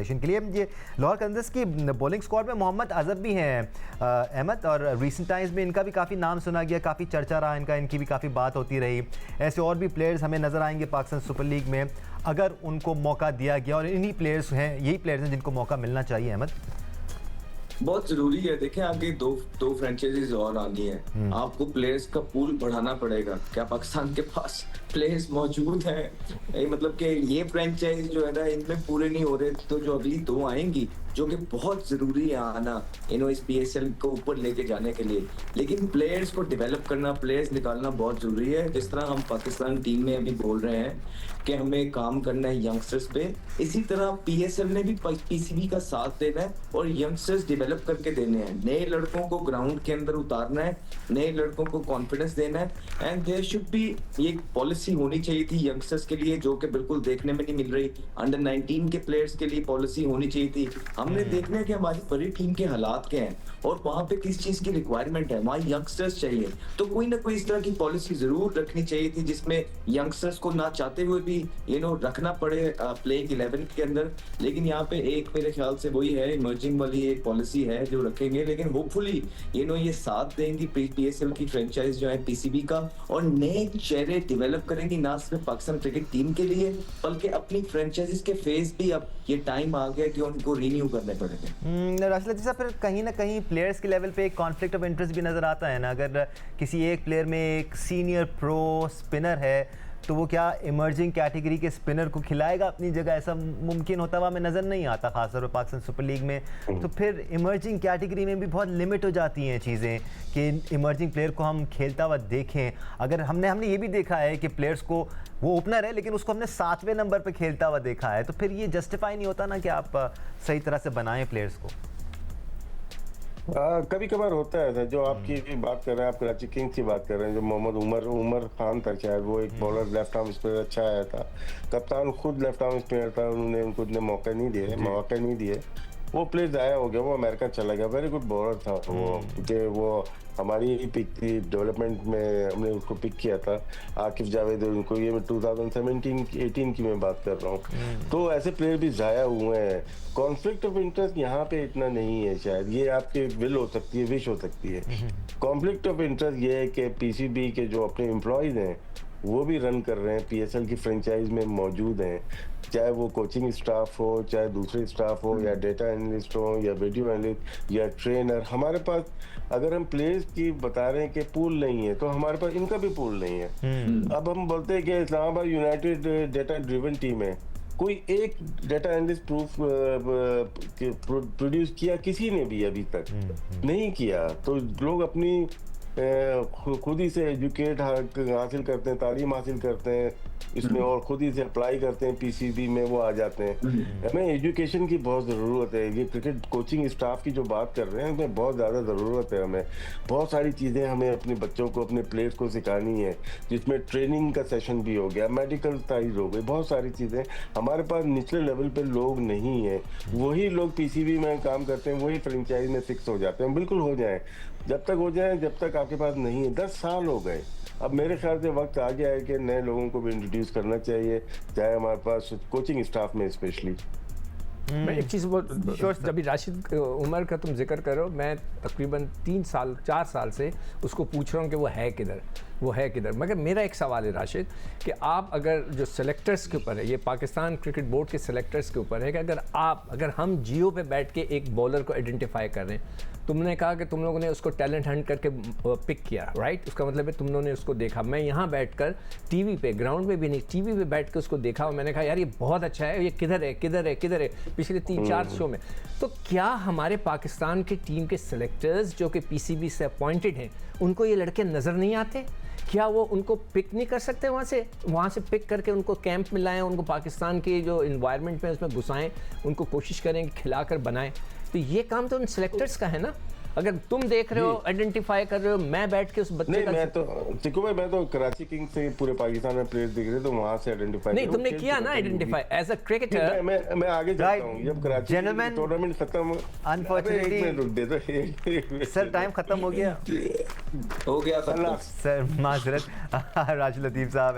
Rotation के लिए। ये लाहौर कलंदर्स की बॉलिंग स्क्वाड में मोहम्मद अजहर भी हैं अहमद, और रिसेंट टाइम्स में इनका भी काफ़ी नाम सुना गया, काफ़ी चर्चा रहा इनका, इनकी भी काफ़ी बात होती रही। ऐसे और भी प्लेयर्स हमें नज़र आएंगे पाकिस्तान सुपर लीग में अगर उनको मौका दिया गया, और इन्हीं प्लेयर्स हैं, यही प्लेयर्स हैं जिनको मौका मिलना चाहिए। अहमद, बहुत जरूरी है। देखें, आगे दो फ्रेंचाइजीज और आनी है, आपको प्लेयर्स का पूल बढ़ाना पड़ेगा। क्या पाकिस्तान के पास प्लेयर्स मौजूद हैं? मतलब कि ये फ्रेंचाइज जो है ना, इनमें पूरे नहीं हो रहे, तो जो अगली दो आएंगी जो कि बहुत जरूरी है आना इन्हों इस PSL को ऊपर लेके जाने के लिए। लेकिन प्लेयर्स को डेवलप करना, प्लेयर्स निकालना बहुत जरूरी है। जिस तरह हम पाकिस्तान टीम में अभी बोल रहे हैं कि हमें काम करना है यंगस्टर्स पे, इसी तरह PSL ने भी PCB का साथ देना है और यंगस्टर्स डेवलप करके देने हैं। नए लड़कों को ग्राउंड के अंदर उतारना है, नए लड़कों को कॉन्फिडेंस देना है। एंड देयर शुड बी, ये पॉलिसी होनी चाहिए थी यंगस्टर्स के लिए, जो कि बिल्कुल देखने में नहीं मिल रही। अंडर 19 के प्लेयर्स के लिए पॉलिसी होनी चाहिए थी। हमने देखना है कि हमारी बड़ी टीम के हालात क्या हैं और वहां पे किस चीज की रिक्वायरमेंट है, वहां यंगस्टर्स चाहिए, तो कोई ना कोई इस तरह की पॉलिसी जरूर रखनी चाहिए थी जिसमें यंगस्टर्स को ना चाहते हुए भी रखना पड़े प्लेइंग 11 के अंदर। लेकिन यहाँ पे एक मेरे ख्याल से वही है, इमर्जिंग वाली एक पॉलिसी है जो रखेंगे। लेकिन होपफुली ये साथ देंगी PSL की फ्रेंचाइज जो है PCB का, और नए चेहरे डेवलप करेंगी, ना सिर्फ पाकिस्तान क्रिकेट टीम के लिए बल्कि अपनी फ्रेंचाइजीज के फेस भी अब ये टाइम आ गया कि उनको रिन्यू करने पड़ेंगे। राशिद लतीफ़ साहब, फिर कहीं ना कहीं प्लेयर्स के लेवल पे एक कॉन्फ्लिक्ट ऑफ इंटरेस्ट भी नज़र आता है ना। अगर किसी एक प्लेयर में एक सीनियर प्रो स्पिनर है तो वो क्या इमर्जिंग कैटेगरी के स्पिनर को खिलाएगा अपनी जगह? ऐसा मुमकिन होता हुआ हमें नज़र नहीं आता, खासतौर पर पाकिस्तान सुपर लीग में। तो फिर इमर्जिंग कैटेगरी में भी बहुत लिमिट हो जाती हैं चीज़ें कि इमर्जिंग प्लेयर को हम खेलता हुआ देखें। अगर हमने ये भी देखा है कि प्लेयर्स को, वो ओपनर है लेकिन उसको हमने 7वें नंबर पर खेलता हुआ देखा है, तो फिर ये जस्टिफाई नहीं होता ना कि आप सही तरह से बनाएं प्लेयर्स को। कभी कभार होता है ऐसा। जो आपकी बात कर रहे हैं, आप कराची किंग्स की बात कर रहे हैं, जो मोहम्मद उमर खान था शायद, वो एक बॉलर लेफ्ट आर्म स्पिनर अच्छा आया था। कप्तान खुद लेफ्ट आर्म स्पिनर था, उन्होंने उनको इतने मौके नहीं दिए। वो प्लेयर ज़ाया हो गया, वो अमेरिका चला गया। वेरी गुड बॉलर था वो, क्योंकि वो हमारी ही पिक थी, डेवलपमेंट में हमने उसको पिक किया था। आकिफ जावेद, उनको ये मैं 2017-18 की मैं बात कर रहा हूँ। तो ऐसे प्लेयर भी ज़ाया हुए हैं। कॉन्फ्लिक्ट ऑफ इंटरेस्ट यहाँ पे इतना नहीं है शायद, ये आपकी विल हो सकती है, विश हो सकती है। कॉन्फ्लिक्ट ऑफ इंटरेस्ट ये है कि PCB के जो अपने एम्प्लॉयज़ हैं वो भी रन कर रहे हैं, PSL की फ्रेंचाइज में मौजूद हैं, चाहे वो कोचिंग स्टाफ हो, चाहे दूसरे स्टाफ हो, या डेटा एनालिस्ट हो, या वीडियो एनालिस्ट, या ट्रेनर। हमारे पास, अगर हम प्लेयर्स की बता रहे हैं कि पूल नहीं है, तो हमारे पास इनका भी पूल नहीं है। अब हम बोलते हैं कि Islamabad United data driven team है, कोई एक डेटा एनालिस्ट प्रोड्यूस किया किसी ने भी अभी तक नहीं किया। तो लोग अपनी खुद ही से एजुकेट हासिल करते हैं, तालीम हासिल करते हैं इसमें, और खुद ही से अप्लाई करते हैं PCB में, वो आ जाते हैं। हमें एजुकेशन की बहुत ज़रूरत है। ये क्रिकेट कोचिंग स्टाफ की जो बात कर रहे हैं, हमें बहुत ज़्यादा ज़रूरत है। हमें बहुत सारी चीज़ें हमें अपने बच्चों को, अपने प्लेयर्स को सिखानी है, जिसमें ट्रेनिंग का सेशन भी हो गया, मेडिकल साइड हो गई, बहुत सारी चीज़ें। हमारे पास निचले लेवल पे लोग नहीं हैं, वही लोग PCB में काम करते हैं, वही फ्रेंचाइज में फिक्स हो जाते हैं। बिल्कुल हो जाएं, जब तक हो जाए, जब तक आपके पास नहीं है। 10 साल हो गए। अब मेरे ख्याल से वक्त आ गया है कि नए लोगों को भी इंट्रोड्यूस करना चाहिए, चाहे हमारे पास कोचिंग स्टाफ में स्पेशली। मैं एक चीज़ जब राशिद उमर का तुम जिक्र करो, मैं तकरीबन 4 साल से उसको पूछ रहा हूँ कि वो है किधर। मगर मेरा एक सवाल है राशिद, कि आप अगर जो सेलेक्टर्स के ऊपर है, ये पाकिस्तान क्रिकेट बोर्ड के सेलेक्टर्स के ऊपर है, कि अगर हम जियो पे बैठ के एक बॉलर को आइडेंटिफाई कर रहे हैं, तुमने कहा कि तुम लोगों ने उसको टैलेंट हंट करके पिक किया, राइट? उसका मतलब है तुम लोगों ने उसको देखा। मैं यहाँ बैठकर टीवी पे, ग्राउंड में भी नहीं, टीवी पे बैठ के उसको देखा और मैंने कहा यार ये बहुत अच्छा है, ये किधर है पिछले 3-4 शो में। तो क्या हमारे पाकिस्तान के टीम के सेलेक्टर्स जो कि PCB से अपॉइंटेड हैं, उनको ये लड़के नज़र नहीं आते? क्या वो उनको पिक नहीं कर सकते वहाँ से पिक करके उनको कैंप में लाएं, उनको पाकिस्तान के जो इन्वायरमेंट में उसमें घुसाएं, उनको कोशिश करें खिलाकर बनाएं? तो ये काम तो उन सेलेक्टर्स का है ना। अगर तुम देख रहे हो, आइडेंटिफाई कर रहे हो, मैं बैठ के उस बच्चे का मैं तो कराची किंग्स से पूरे पाकिस्तान में प्लेयर्स दिख रहे, तो वहां से आइडेंटिफाई नहीं, तुमने किया ना आइडेंटिफाई एज अ क्रिकेटर। मैं आगे जाता हूं। जब कराची टूर्नामेंट खत्म, अनफॉर्चुनेटली सर टाइम खत्म हो गया सर, माजरत। राशिद लतीफ़ साहब।